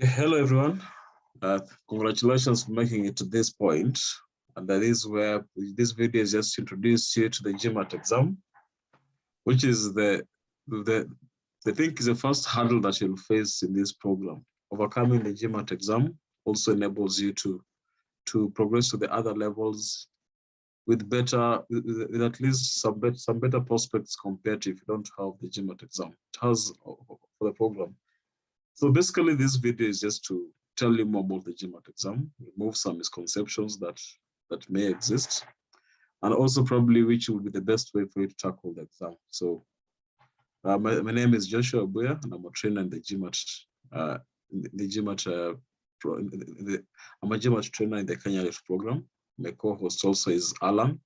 Okay, hello everyone. Congratulations for making it to this point. And that is where this video is just to introduce you to the Gmat exam, which is the thing is the first hurdle that you'll face in this program. Overcoming the Gmat exam also enables you to progress to the other levels with at least some better prospects compared to if you don't have the Gmat exam. It has for the program. So basically, this video is just to tell you more about the Gmat exam, remove some misconceptions that may exist, and also probably which will be the best way for you to tackle the exam. So my name is Joshua Abuya, and I'm a trainer in the Gmat. I'm a Gmat trainer in the Kenya Lift program. My co-host also is Alan.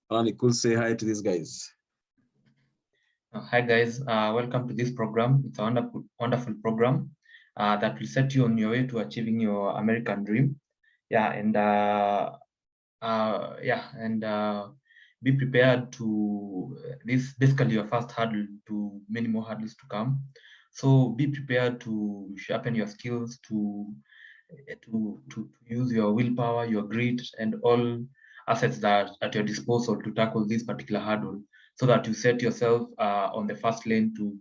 Alan, you could say hi to these guys. Hi guys, welcome to this program. It's a wonderful program that will set you on your way to achieving your American dream. Be prepared to this basically your first hurdle to many more hurdles to come. So be prepared to sharpen your skills, to use your willpower, your grit, and all assets that at your disposal to tackle this particular hurdle, so that you set yourself on the first lane to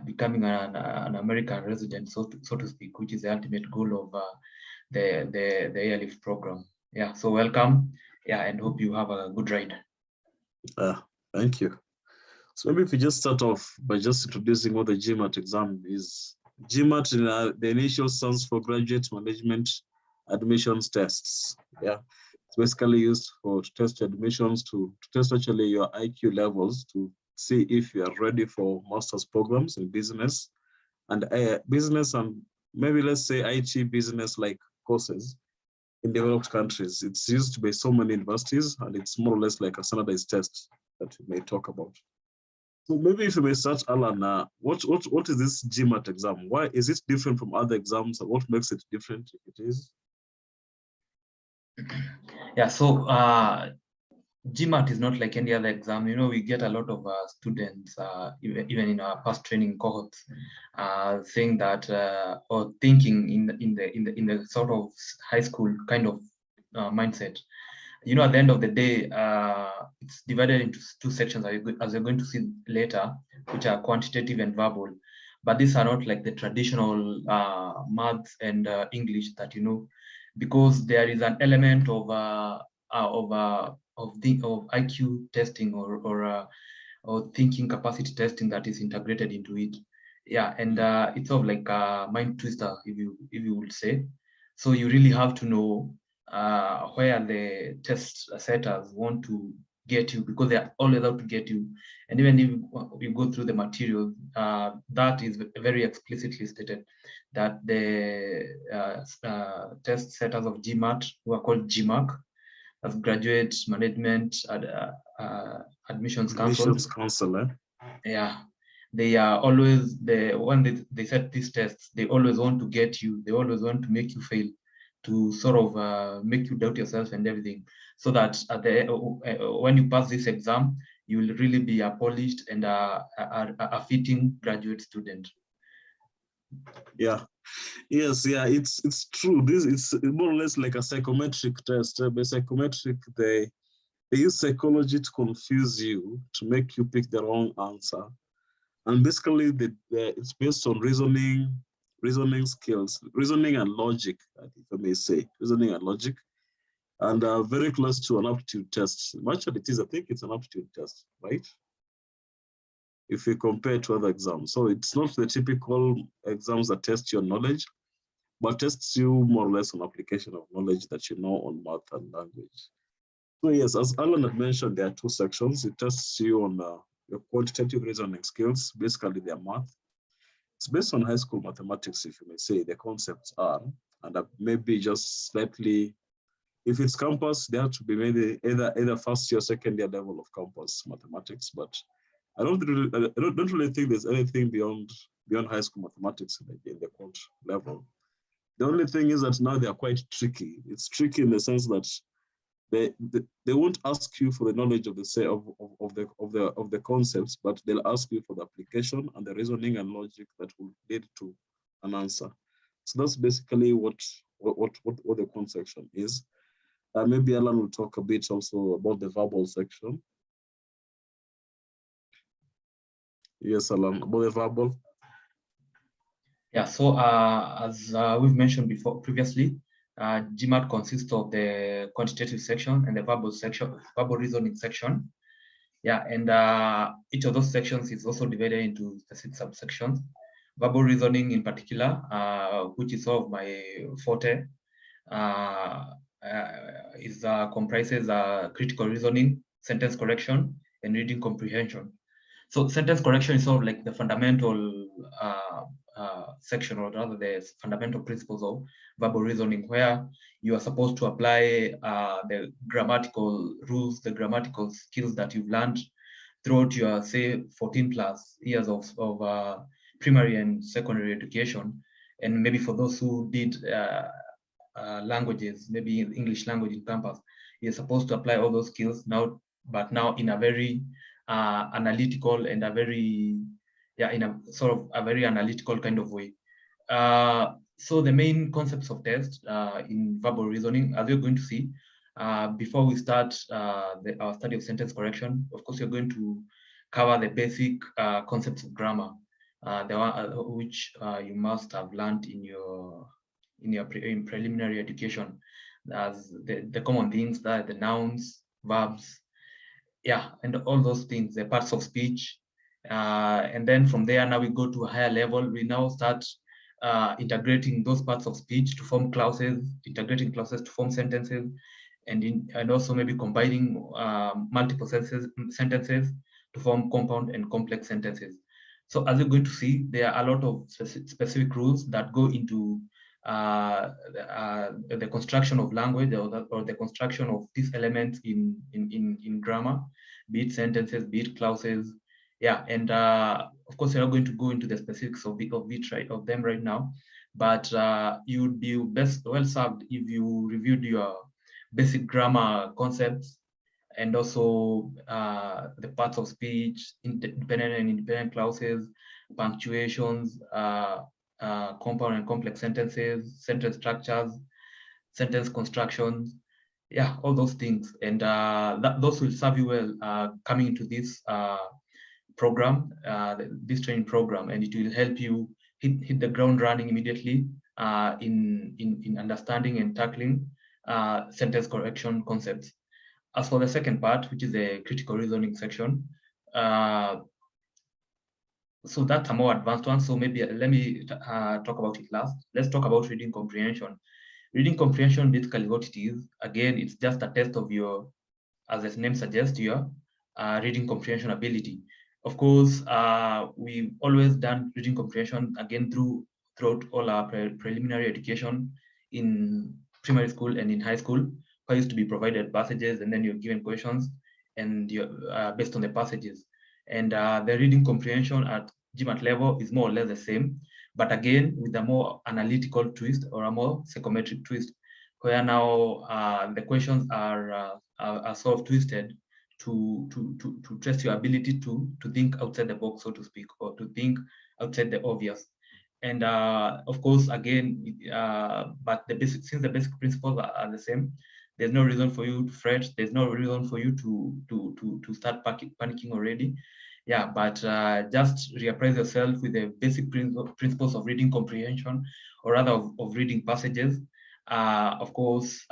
becoming an American resident, so to speak, which is the ultimate goal of the airlift program. Yeah, so welcome. Yeah, and hope you have a good ride. Thank you. So maybe if we just start off by just introducing what the Gmat exam is. Gmat, the initial stands for Graduate Management Admissions Tests. Yeah, it's basically used to test admissions, to test actually your IQ levels, to see if you are ready for master's programs in business and maybe let's say IT business like courses in developed countries. It's used by so many universities, and it's more or less like a standardized test that we may talk about. So maybe if you may start, Alan, what is this Gmat exam? Why is it different from other exams? What makes it different if it is? Yeah, so Gmat is not like any other exam. You know, we get a lot of students, even in our past training cohorts, saying that or thinking in the sort of high school kind of mindset. You know, at the end of the day, it's divided into two sections, as you're going to see later, which are quantitative and verbal. But these are not like the traditional maths and English that you know, because there is an element of IQ testing or thinking capacity testing that is integrated into it. Yeah, and it's sort of like a mind twister, if you would say. So you really have to know where the test setters want to get you, because they are always out to get you. And even if you go through the material, that is very explicitly stated that the test setters of GMAT, who are called GMAC, as Graduate Management Admissions Council. Yeah, they are always when they set these tests, they always want to get you, they always want to make you fail, to sort of make you doubt yourself and everything, so that at the when you pass this exam, you will really be a polished and a fitting graduate student. Yeah. Yes, yeah, it's true. This is more or less like a psychometric test. By psychometric, they use psychology to confuse you, to make you pick the wrong answer. And basically, it's based on reasoning skills, reasoning and logic, if I may say, reasoning and logic, and very close to an aptitude test. Actually, I think it's an aptitude test, right? If we compare to other exams. So it's not the typical exams that test your knowledge, but tests you more or less on application of knowledge that you know on math and language. So yes, as Alan had mentioned, there are two sections. It tests you on your quantitative reasoning skills, basically their math. It's based on high school mathematics, if you may say, the concepts are, and maybe just slightly, if it's campus, they have to be maybe either first year, second year level of campus mathematics, but I don't really think there's anything beyond high school mathematics in the quant level. The only thing is that now they are quite tricky. It's tricky in the sense that they won't ask you for the knowledge of the concepts, but they'll ask you for the application and the reasoning and logic that will lead to an answer. So that's basically what the quant section is. Maybe Alan will talk a bit also about the verbal section. Yes, Alan, about the verbal. Yeah, so as we've mentioned before previously, Gmat consists of the quantitative section and the verbal section, verbal reasoning section. Yeah, and each of those sections is also divided into specific subsections. Verbal reasoning in particular, which is sort of my forte, comprises critical reasoning, sentence correction, and reading comprehension. So sentence correction is sort of like the fundamental section, or rather the fundamental principles of verbal reasoning, where you are supposed to apply the grammatical rules, the grammatical skills that you've learned throughout your, say, 14 plus years of primary and secondary education. And maybe for those who did languages, maybe English language in campus, you're supposed to apply all those skills now, but now in a very analytical and a very, in a sort of a very analytical kind of way. So the main concepts of test in verbal reasoning, as you're going to see, before we start our study of sentence correction, of course, you're going to cover the basic concepts of grammar, which you must have learned in your preliminary education, as the common things, that the nouns, verbs, and all those things, the parts of speech. And then from there, now we go to a higher level. We now start integrating those parts of speech to form clauses, integrating clauses to form sentences, and also maybe combining multiple sentences to form compound and complex sentences. So as you're going to see, there are a lot of specific rules that go into the construction of language, or the construction of these elements in grammar, be it sentences, be it clauses. And of course, we're not going to go into the specifics of them right now, but you would be well served if you reviewed your basic grammar concepts, and also the parts of speech, dependent and independent clauses, punctuations, compound and complex sentences, sentence structures, sentence constructions, all those things. And those will serve you well coming into this program, this training program, and it will help you hit the ground running immediately in understanding and tackling sentence correction concepts. As for the second part, which is the critical reasoning section, so that's a more advanced one. So maybe let me talk about it last. Let's talk about reading comprehension. Reading comprehension, basically what it is, again, it's just a test of your, as the name suggests, your reading comprehension ability. Of course, we've always done reading comprehension, again, throughout all our preliminary education in primary school and in high school, where used to be provided passages, and then you're given questions, and you're based on the passages. And the reading comprehension at Gmat level is more or less the same, but again, with a more analytical twist, or a more psychometric twist, where now the questions are sort of twisted to test your ability to think outside the box, so to speak, or to think outside the obvious. And of course, again, but since the basic principles are the same, there's no reason for you to fret. There's no reason for you to start panicking already. But just reappraise yourself with the basic principles of reading comprehension, or rather of reading passages. Of course,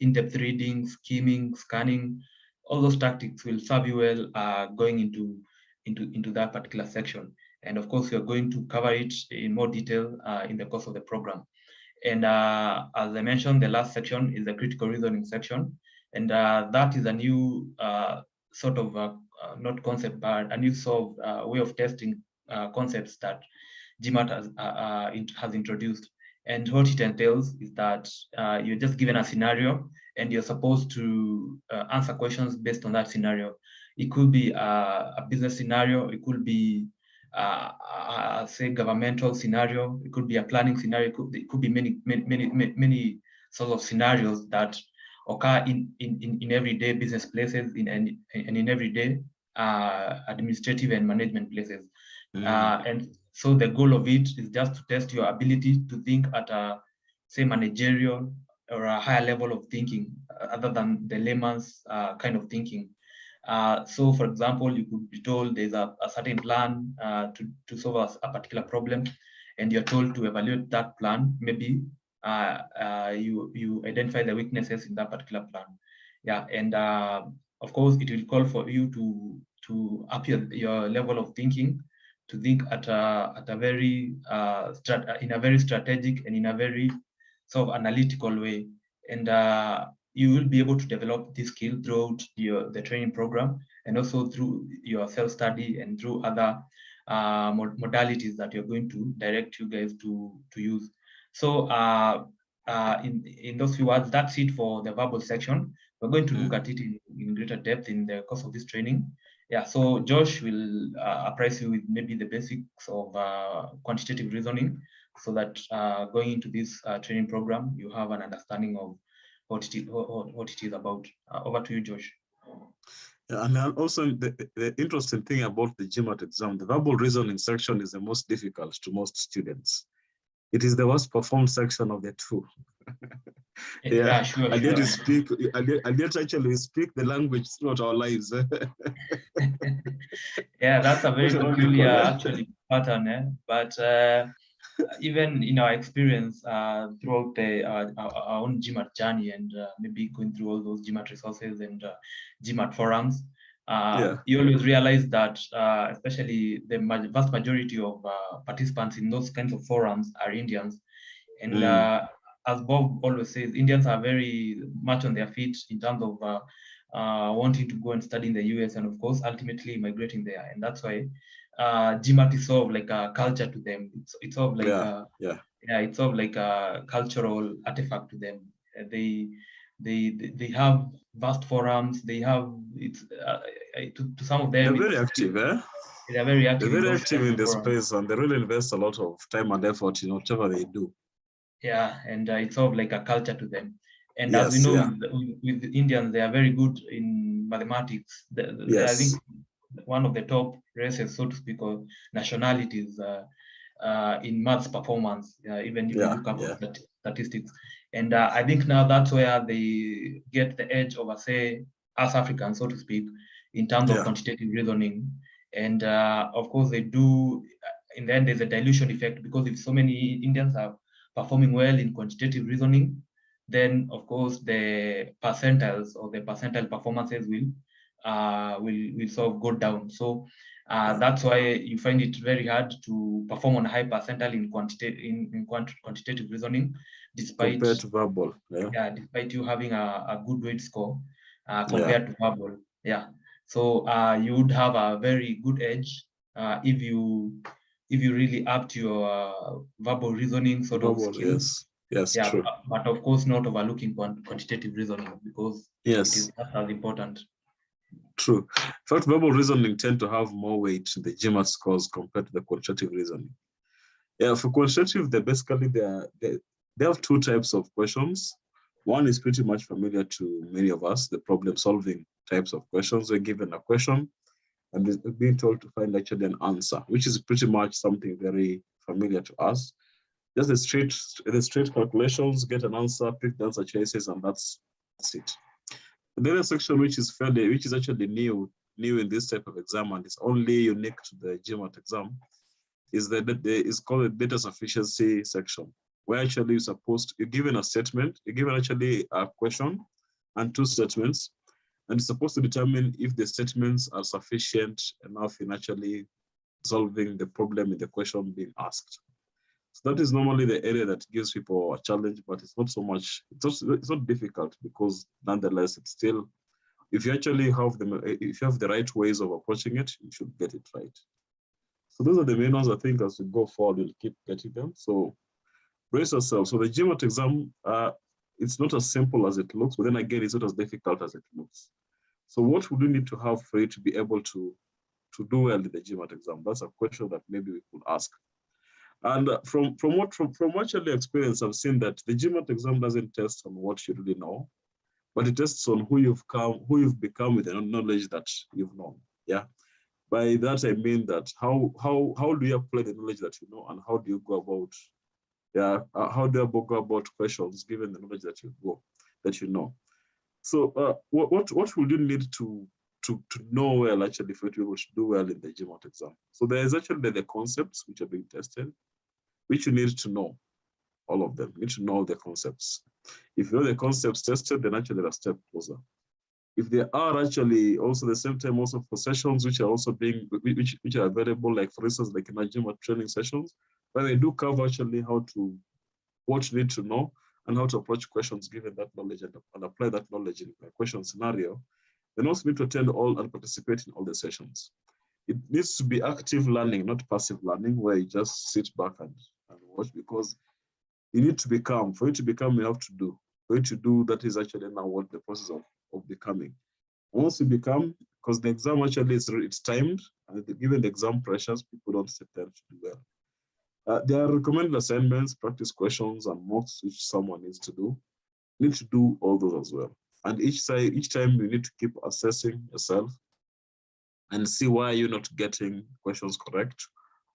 in-depth reading, skimming, scanning, all those tactics will serve you well going into that particular section. And of course, you're going to cover it in more detail in the course of the program. And as I mentioned, the last section is the critical reasoning section. And that is a new sort of, not concept, but a new sort of way of testing concepts that Gmat has introduced. And what it entails is that you're just given a scenario, and you're supposed to answer questions based on that scenario. It could be a business scenario, it could be say governmental scenario, it could be a planning scenario, it could be many sorts of scenarios that occur in everyday business places and in everyday administrative and management places. And so the goal of it is just to test your ability to think at a, say, managerial or a higher level of thinking, other than the layman's kind of thinking. So, for example, you could be told there's a certain plan to solve a particular problem, and you're told to evaluate that plan. Maybe you identify the weaknesses in that particular plan. Yeah, and of course, it will call for you to up your level of thinking, to think at a very in a very strategic and in a very sort of analytical way, and you will be able to develop this skill throughout the training program, and also through your self-study and through other modalities that you're going to direct you guys to use. So in those few words, that's it for the verbal section. We're going to look at it in greater depth in the course of this training. Yeah, so Josh will apprise you with maybe the basics of quantitative reasoning, so that going into this training program, you have an understanding of what it is about. Over to you, Josh. Yeah, and also the interesting thing about the Gmat exam, the verbal reasoning section is the most difficult to most students. It is the worst performed section of the two. Yeah, sure. And yet actually we speak the language throughout our lives. Yeah, that's a very peculiar actually pattern, but even in our experience throughout our own Gmat journey, and maybe going through all those Gmat resources and Gmat forums, you always realize that especially the vast majority of participants in those kinds of forums are Indians. And as Bob always says, Indians are very much on their feet in terms of wanting to go and study in the US, and of course, ultimately migrating there. And that's why Gmat is sort of like a culture to them. It's sort of like it's sort of like a cultural artifact to them. They have vast forums. They have to some of them. They're very active, They're very active. They're very active in the space, and they really invest a lot of time and effort in whatever they do. Yeah, and it's sort of like a culture to them. And as we know, with the Indians, they are very good in mathematics. I think one of the top races, so to speak, or nationalities in maths performance, even if you look up statistics. And I think now that's where they get the edge over, say, us Africans, so to speak, in terms of quantitative reasoning. And of course, they do, in the end, there's a dilution effect, because if so many Indians are performing well in quantitative reasoning, then of course the percentiles or the percentile performances will sort of go down. So that's why you find it very hard to perform on a high percentile in quantitative reasoning, despite compared to verbal. Despite you having a good weight score compared to verbal. Yeah. So you would have a very good edge if you really upped your verbal reasoning sort of skills. Yes, true. But of course not overlooking quantitative reasoning, because it is just as important. True. In fact, verbal reasoning tend to have more weight in the Gmat scores compared to the quantitative reasoning. Yeah, for quantitative, they have two types of questions. One is pretty much familiar to many of us, the problem-solving types of questions. We're given a question and being told to find actually an answer, which is pretty much something very familiar to us. Just the straight calculations, get an answer, pick the answer choices, and that's it. The other section, which is actually new in this type of exam, and it's only unique to the Gmat exam, is called the data sufficiency section, where actually you're given a statement, you're given actually a question and two statements, and it's supposed to determine if the statements are sufficient enough in actually solving the problem in the question being asked. So that is normally the area that gives people a challenge, but it's not so much, it's not difficult, because nonetheless, it's still, if you actually have the right ways of approaching it, you should get it right. So those are the main ones. I think as we go forward, we'll keep getting them. So brace yourself. So the Gmat exam, it's not as simple as it looks, but then again, it's not as difficult as it looks. So what would we need to have for you to be able to do well in the Gmat exam? That's a question that maybe we could ask. And from actually experience, I've seen that the Gmat exam doesn't test on what you really know, but it tests on who you've become with the knowledge that you've known. Yeah. By that I mean that how do you apply the knowledge that you know, and how do you go about how do you go about questions given the knowledge that you know. So what would you need to know well actually for you to be able to do well in the Gmat exam? So there is actually the concepts which are being tested, which you need to know all of them. You need to know the concepts. If you know the concepts tested, then actually they're a step closer. If there are actually also the same time also for sessions which are also being which are available, like for instance, like in my Gmat training sessions, where they do cover actually what you need to know and how to approach questions given that knowledge and apply that knowledge in a question scenario, then also need to attend all and participate in all the sessions. It needs to be active learning, not passive learning, where you just sit back and watch, because you need to become. For you to become, you have to do. For you to do, that is actually now what the process of becoming. Once you become, because the exam actually it's timed, and given the exam pressures, people don't sit there to do well. There are recommended assignments, practice questions, and mocks which someone needs to do. You need to do all those as well. And each time you need to keep assessing yourself and see why you're not getting questions correct,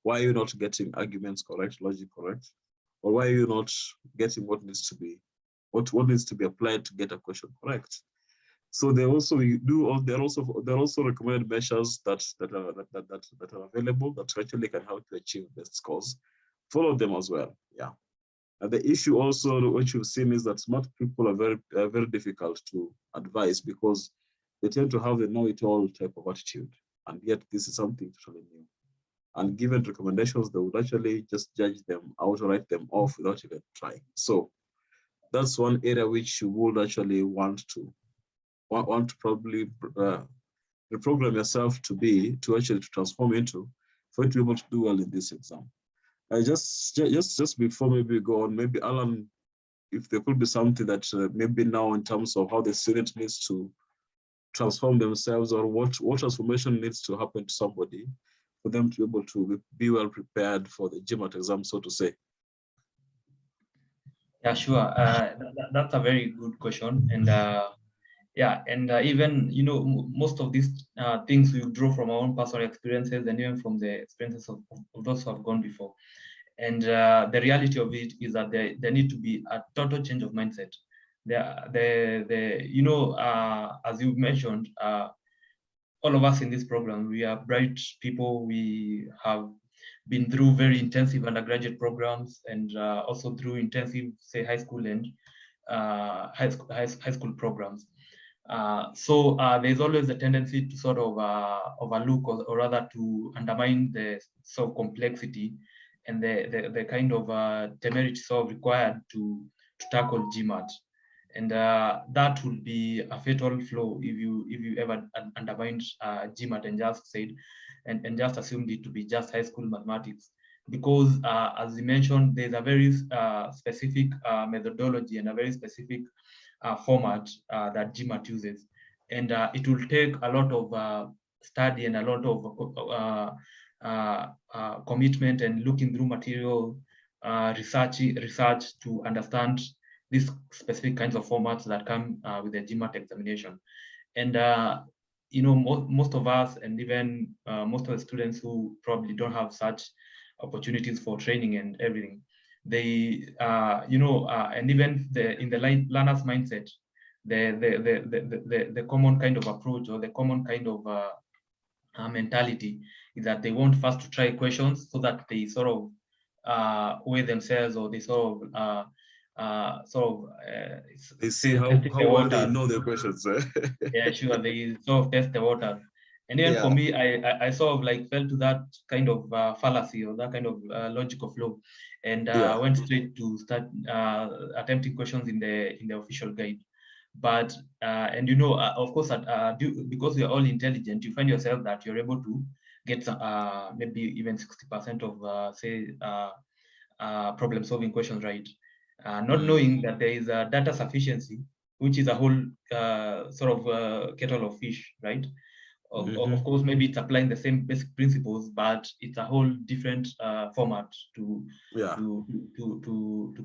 why you're not getting arguments correct, logic correct, or why you're not getting what needs to be applied to get a question correct. So there are also recommended measures that are available that actually can help you achieve best scores. Follow them as well. Yeah. And the issue also, what you've seen, is that smart people are very difficult to advise because they tend to have the know-it-all type of attitude. And yet this is something totally new. And given recommendations, they would actually just judge them out or write them off without even trying. So that's one area which you would actually want to probably reprogram yourself to actually transform into, for you to be able to do well in this exam. Just before maybe we go on, maybe Alan, if there could be something that maybe now in terms of how the student needs to transform themselves, or what transformation needs to happen to somebody for them to be able to be well prepared for the Gmat exam, so to say. Yeah, sure. That's a very good question. And yeah, and even, most of these things we draw from our own personal experiences and even from the experiences of those who have gone before. And the reality of it is that there need to be a total change of mindset. As you mentioned, all of us in this program, we are bright people. We have been through very intensive undergraduate programs and also through intensive, say, high school and high school programs. So there's always a tendency to sort of overlook or rather to undermine the sort of complexity and the kind of temerity sort of required to tackle GMAT. And that would be a fatal flaw if you ever undermined GMAT and just said and just assumed it to be just high school mathematics, because as you mentioned, there's a very specific methodology and a very specific format that GMAT uses, and it will take a lot of study and a lot of commitment and looking through material, research to understand these specific kinds of formats that come with the GMAT examination. And most of us, and even most of the students who probably don't have such opportunities for training and everything, they and even in the learner's mindset, the common kind of approach or the common kind of mentality is that they want first to try questions so that they sort of weigh themselves, or they sort of they see how well they know the questions. Yeah, sure. They sort of test the water. And even for me, I sort of like fell to that kind of fallacy or that kind of logical flow, and went straight to start attempting questions in the official guide. But and of course, because we are all intelligent, you find yourself that you're able to get maybe even 60% of say problem-solving questions right, not knowing that there is a data sufficiency, which is a whole sort of kettle of fish, right? Of course, maybe it's applying the same basic principles, but it's a whole different format to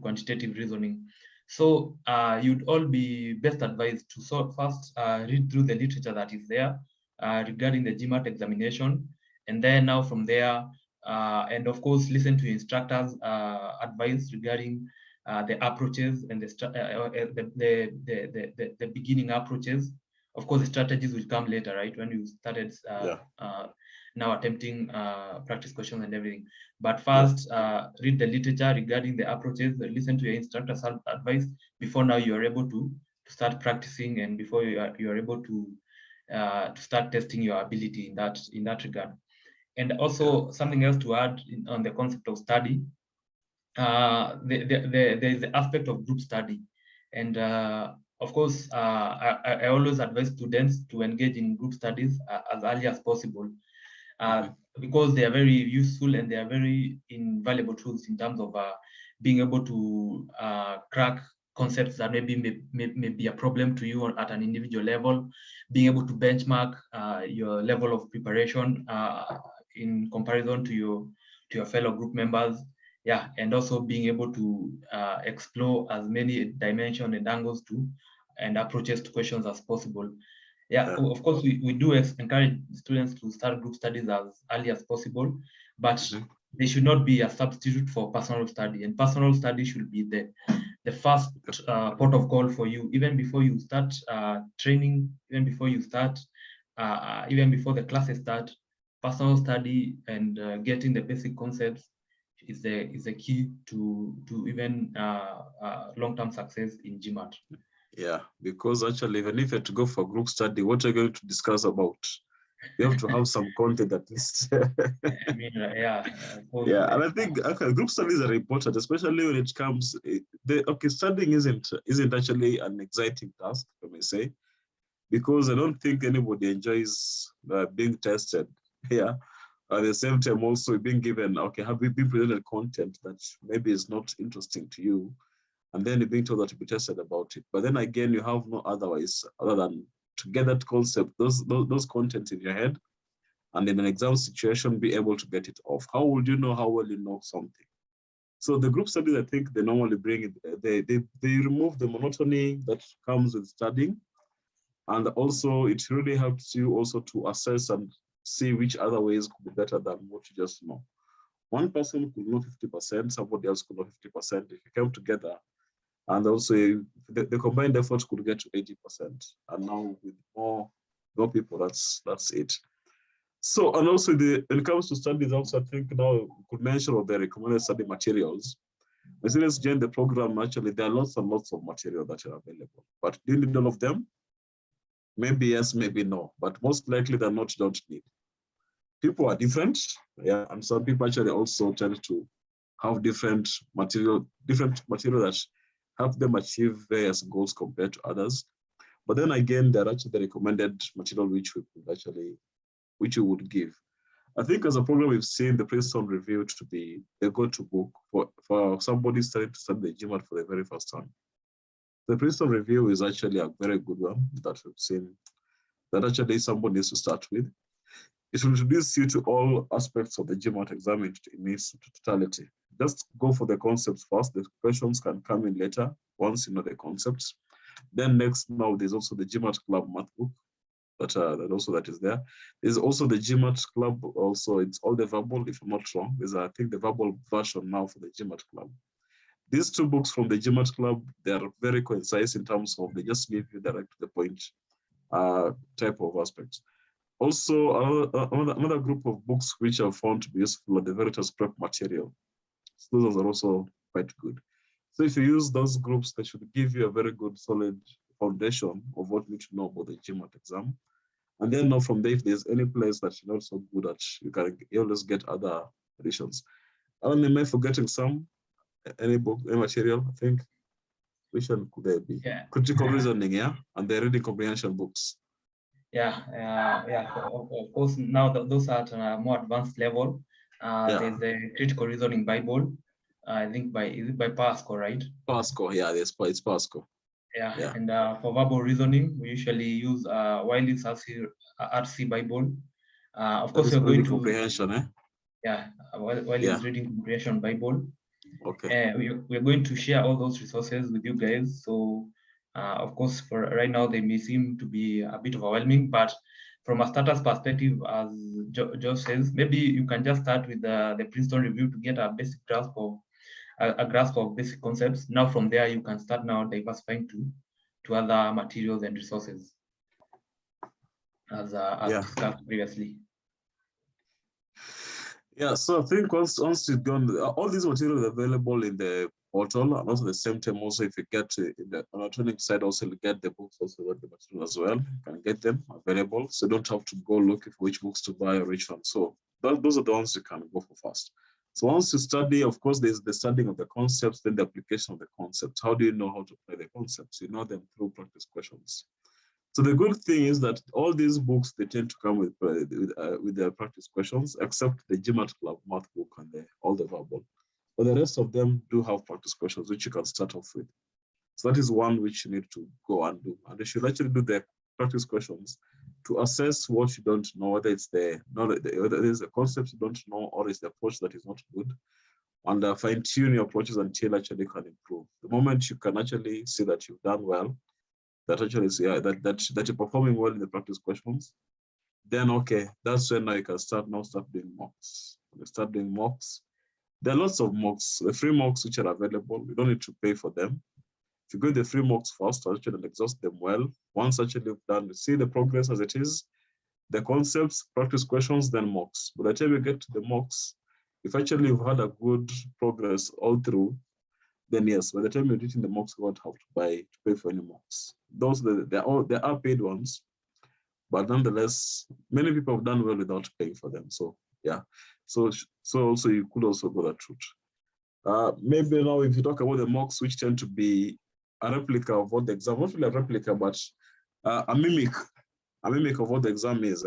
quantitative reasoning. So you'd all be best advised to first read through the literature that is there, regarding the Gmat examination. And then now from there, and of course, listen to instructors' advice regarding the approaches and the beginning approaches. Of course, the strategies will come later, right? When you started now attempting practice questions and everything. But first, read the literature regarding the approaches, listen to your instructor's advice before now you are able to start practicing, and before you are able to start testing your ability in that regard. And also something else to add on the concept of study, there is the aspect of group study. And of course, I always advise students to engage in group studies as early as possible, because they are very useful and they are very invaluable tools in terms of being able to crack concepts that maybe may be a problem to you at an individual level, being able to benchmark your level of preparation in comparison to your fellow group members. Yeah, and also being able to explore as many dimensions and angles and approaches to questions as possible. Yeah, of course, we do encourage students to start group studies as early as possible, but they should not be a substitute for personal study. And personal study should be the first port of call for you, even before you start training, even before you start, even before the classes start. Personal study and getting the basic concepts is the key to even long-term success in Gmat. Yeah, because actually, even if you have to go for group study, what are you going to discuss about? You have to have some content at least. I mean, yeah, and I think group studies are important, especially when it comes. Studying isn't actually an exciting task, let me say, because I don't think anybody enjoys being tested. Yeah. At the same time, also being given, have you been presented content that maybe is not interesting to you, and then you're being told that to be tested about it. But then again, you have no otherwise other than to get that concept, those content in your head, and in an exam situation, be able to get it off. How would you know how well you know something? So the group studies, I think they normally bring it, they remove the monotony that comes with studying. And also it really helps you also to assess and see which other ways could be better than what you just know. One person could know 50%, somebody else could know 50%. If you come together, and also the combined efforts could get to 80%. And now with more people, that's it. So, and also when it comes to studies, also I think now we could mention of the recommended study materials. As soon as you join the program, actually there are lots and lots of material that are available. But do you need all of them? Maybe yes, maybe no. But most likely they're not, don't need. People are different, yeah, and some people actually also tend to have different material that help them achieve various goals compared to others. But then again, they're actually the recommended material which you would give. I think as a program, we've seen the Princeton Review to be a go-to book for somebody starting to study the Gmat for the very first time. The Princeton Review is actually a very good one that we've seen that actually somebody needs to start with. It will introduce you to all aspects of the Gmat exam in its totality. Just go for the concepts first. The questions can come in later once you know the concepts. Then next, now there's also the Gmat Club math book that is there. There's also the Gmat Club. Also, it's all the verbal. If I'm not wrong, there's I think the verbal version now for the Gmat Club. These two books from the Gmat Club, they are very concise in terms of they just give you direct to the point type of aspects. Also, another group of books which I've found to be useful are the Veritas Prep material. So those are also quite good. So if you use those groups, they should give you a very good, solid foundation of what you need to know about the Gmat exam. And then now from there, if there's any place that you're not so good at, you always get other editions. Am I forgetting some? Any book, any material? I think. Which one could there be? Yeah. Critical reasoning, yeah, and the reading comprehension books. Yeah. Of course, now those are at a more advanced level. There's the critical reasoning Bible. I think is it by Pasco, right? Pasco, yeah, it's Pasco. Yeah. And for verbal reasoning, we usually use Wiley's RC Bible. Of course, we're going to comprehension, eh? Yeah, Wiley's reading comprehension Bible. Okay. We're going to share all those resources with you guys. So, of course, for right now, they may seem to be a bit overwhelming, but from a starter's perspective, as Joe says, maybe you can just start with the Princeton review to get a basic grasp of a grasp of basic concepts. Now from there, you can start now diversifying to other materials and resources, as discussed previously. Yeah, so I think once you've gone, all these materials are available in the portal, and also the same time also if you get in the electronic side, also you get the books also the material as well. You can get them available, so you don't have to go looking for which books to buy or which one. So those are the ones you can go for first. So once you study, of course, there's the studying of the concepts, then the application of the concepts. How do you know how to apply the concepts? You know them through practice questions. So the good thing is that all these books, they tend to come with their practice questions, except the Gmat Club math book and all the verbal. But the rest of them do have practice questions, which you can start off with. So that is one which you need to go and do. And you should actually do the practice questions to assess what you don't know, whether it's whether there's a concept you don't know, or it's the approach that is not good, and fine-tune your approaches until actually can improve. The moment you can actually see that you've done well, that actually that you're performing well in the practice questions, then okay, that's when now you can start doing mocks. When you start doing mocks, there are lots of mocks, the free mocks which are available. You don't need to pay for them. If you go the free mocks first, actually and exhaust them well, once actually you've done, you see the progress as it is, the concepts, practice questions, then mocks. By the time you get to the mocks, if actually you've had a good progress all through, then yes, by the time you're reaching the mocks, you won't have to pay for any mocks. Those they are paid ones, but nonetheless, many people have done well without paying for them. So yeah, so also you could also go that route. Maybe now if you talk about the mocks, which tend to be a replica of what the exam, not really a replica, but a mimic of what the exam is.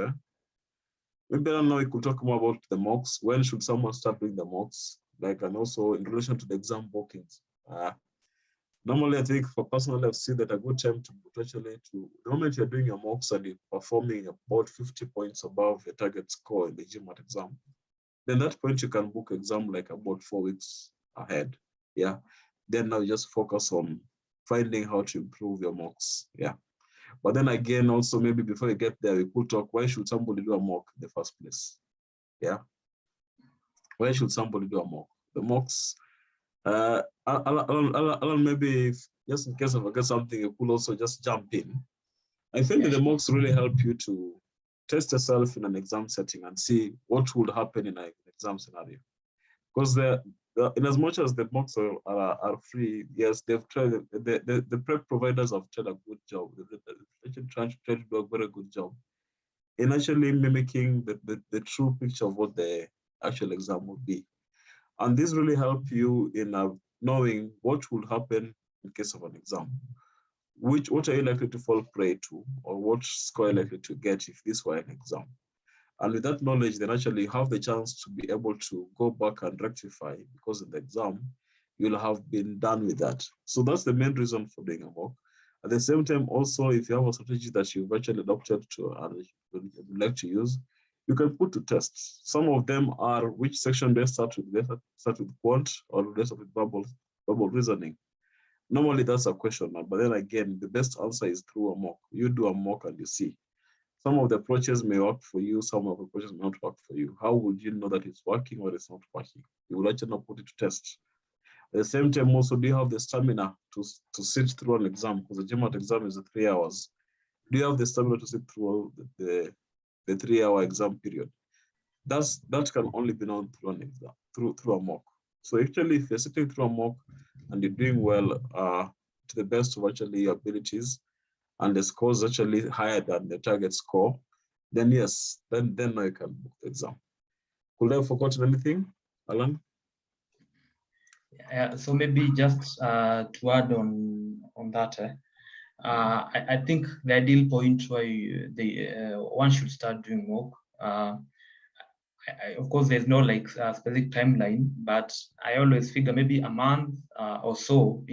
Maybe now we could talk more about the mocks. When should someone start doing the mocks? Like, and also in relation to the exam bookings. Normally, I think for personally, I've seen that a good time to the moment you're doing your mocks and you're performing about 50 points above your target score in the Gmat exam, then that point you can book exam like about 4 weeks ahead. Yeah. Then now you just focus on finding how to improve your mocks. Yeah. But then again, also maybe before you get there, we could talk, why should somebody do a mock in the first place? Yeah. Why should somebody do a mock? The mocks, Alan, maybe just in case I forget something, you could also just jump in. I think that the mocks really help you to test yourself in an exam setting and see what would happen in an exam scenario. Because in as much as the mocks are free, yes, they've tried, the prep providers have tried a good job. They've tried to do a very good job in actually mimicking the true picture of what the actual exam would be. And this really help you in knowing what will happen in case of an exam. What are you likely to fall prey to, or what score are you likely to get if this were an exam? And with that knowledge, then actually you have the chance to be able to go back and rectify, because in the exam, you'll have been done with that. So that's the main reason for doing a mock. At the same time, also, if you have a strategy that you've actually adopted to and would like to use, you can put to test. Some of them are which section they start with. They start with quant, or they start with verbal reasoning. Normally that's a question, but then again, the best answer is through a mock. You do a mock and you see. Some of the approaches may work for you, some of the approaches may not work for you. How would you know that it's working or it's not working? You will actually not put it to test. At the same time, also, do you have the stamina to sit through an exam? Because the Gmat exam is 3 hours. Do you have the stamina to sit through the 3-hour exam period? That can only be done through an exam, through a mock. So actually, if you're sitting through a mock and you're doing well to the best of actually your abilities, and the score is actually higher than the target score, then yes, then now you can book the exam. Could I have forgotten anything, Alan? So maybe just to add on that, I think the ideal point where one should start doing mock. Of course, there's no like specific timeline, but I always figure maybe a month or so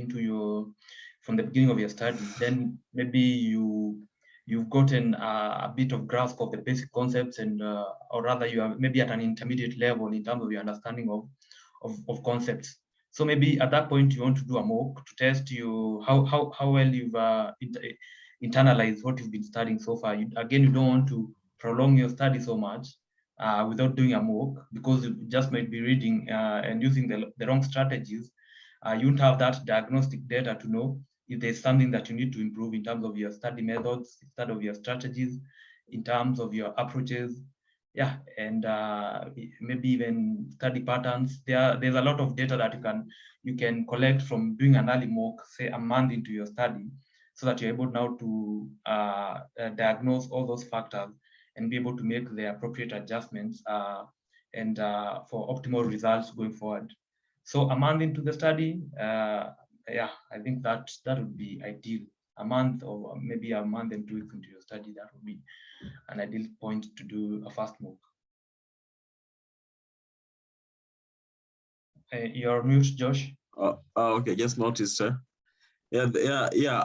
from the beginning of your studies, then maybe you've gotten a bit of grasp of the basic concepts, and or rather you are maybe at an intermediate level in terms of your understanding of concepts. So maybe at that point you want to do a mock to test how well you've internalized what you've been studying so far. You don't want to prolong your study so much without doing a mock, because you just might be reading and using the wrong strategies. You won't have that diagnostic data to know if there's something that you need to improve in terms of your study methods, instead of your strategies, in terms of your approaches. Yeah, and maybe even study patterns. There's a lot of data that you can collect from doing an early mock, say a month into your study, so that you're able now to diagnose all those factors and be able to make the appropriate adjustments and for optimal results going forward. So a month into the study, yeah, I think that would be ideal. A month, or maybe a month and 2 weeks into your study, that would be an ideal point to do a fast mock. You're mute, Josh. Okay, just noticed. Yeah.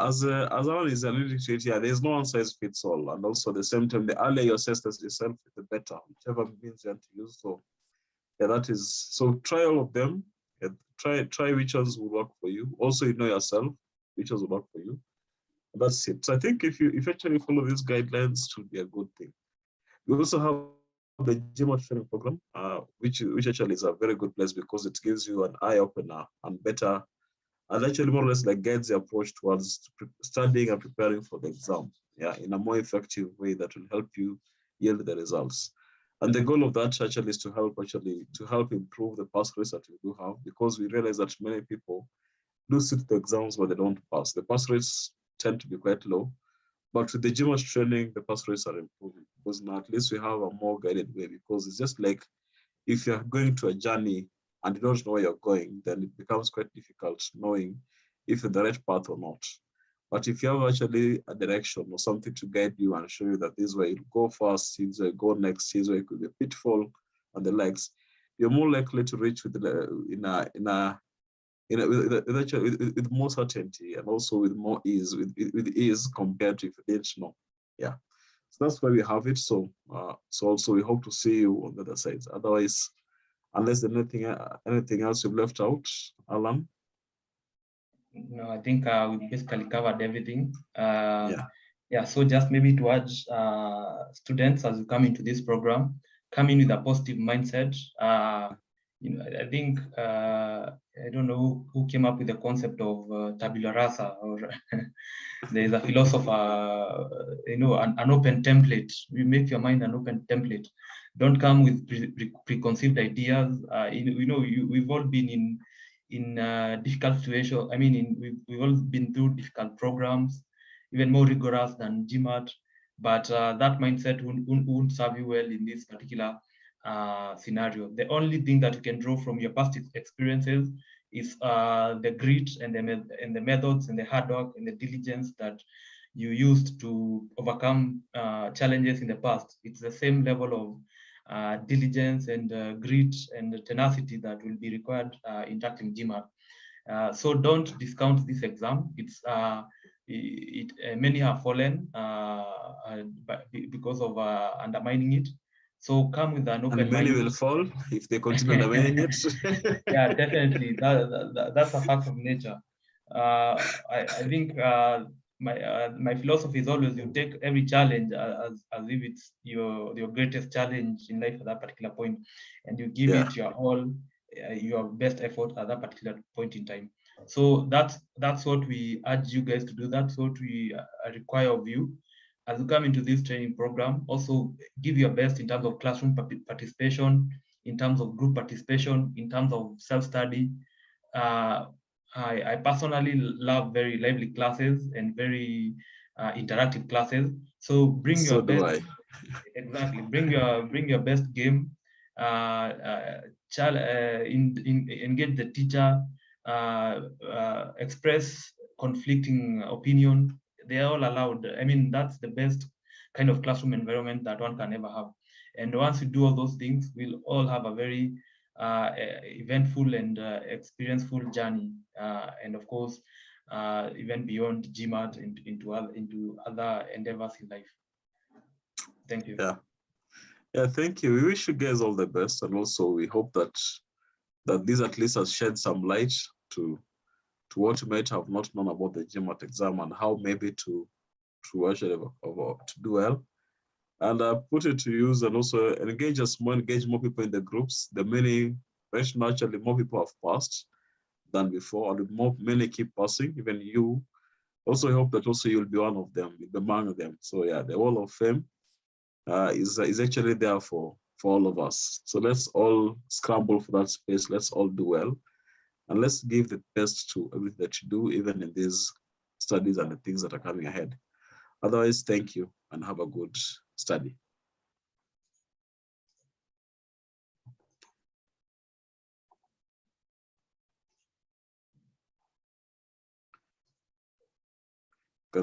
As Alan is alluding to it, yeah, there's no one size fits all, and also at the same time, the earlier you assess yourself, the better, whichever means you want to use. So yeah, that is, so try all of them. Yeah, try which ones will work for you. Also, you know yourself, which ones will work for you. And that's it. So I think if you actually follow these guidelines, it will be a good thing. We also have the Gmat training program, which actually is a very good place because it gives you an eye opener and better, and actually more or less like guides the approach towards studying and preparing for the exam, yeah, in a more effective way that will help you yield the results. And the goal of that actually is to help improve the pass rates that we do have, because we realize that many people do sit the exams but they don't pass. The pass rates tend to be quite low, but with the Gmat training, the pass rates are improving because now at least we have a more guided way, because it's just like if you're going to a journey and you don't know where you're going, then it becomes quite difficult knowing if you're the right path or not. But if you have actually a direction or something to guide you and show you that this way you go first, this way you go next, this way it could be a pitfall and the likes, you're more likely to reach with with more certainty and also with more ease, with ease compared to if you didn't know. Yeah. So that's why we have it. So also we hope to see you on the other side. Otherwise, unless there's anything else you've left out, Alan? No, I think we basically covered everything. Yeah. Yeah, so just maybe to urge students as you come into this program, come in with a positive mindset. I think, I don't know who came up with the concept of tabula rasa, or there's a philosopher, an open template. You make your mind an open template. Don't come with preconceived ideas. We've all been in difficult situations. I mean, we've all been through difficult programs, even more rigorous than Gmat, but that mindset won't serve you well in this particular scenario. The only thing that you can draw from your past experiences is the grit and the methods and the hard work and the diligence that you used to overcome challenges in the past. It's the same level of diligence and grit and tenacity that will be required in tackling Gmat. So don't discount this exam. It's many have fallen because of undermining it. So come with an open mind. And many will fall if they continue undermining it. Yeah, definitely. That's a fact of nature. I think my philosophy is always you take every challenge as if it's your greatest challenge in life at that particular point, and you give it your all, your best effort at that particular point in time. So that's what we urge you guys to do. That's what we require of you as you come into this training program. Also give your best in terms of classroom participation, in terms of group participation, in terms of self-study. I personally love very lively classes and very interactive classes. So bring your best. Exactly. Bring your best game. Engage the teacher. Express conflicting opinion. They are all allowed. I mean, that's the best kind of classroom environment that one can ever have. And once you do all those things, we'll all have a very eventful and experienceful journey. And of course, even beyond Gmat into other endeavors in life. Thank you. Yeah, thank you. We wish you guys all the best, and also we hope that this at least has shed some light to what you might have not known about the Gmat exam and how maybe to actually to do well. and put it to use, and also engage more people in the groups. The naturally more people have passed than before, and many keep passing, even you. Also hope that also you'll be one of them, you'll be among them. So yeah, the Wall of Fame is actually there for all of us. So let's all scramble for that space. Let's all do well, and let's give the best to everything that you do, even in these studies and the things that are coming ahead. Otherwise, thank you and have a good study.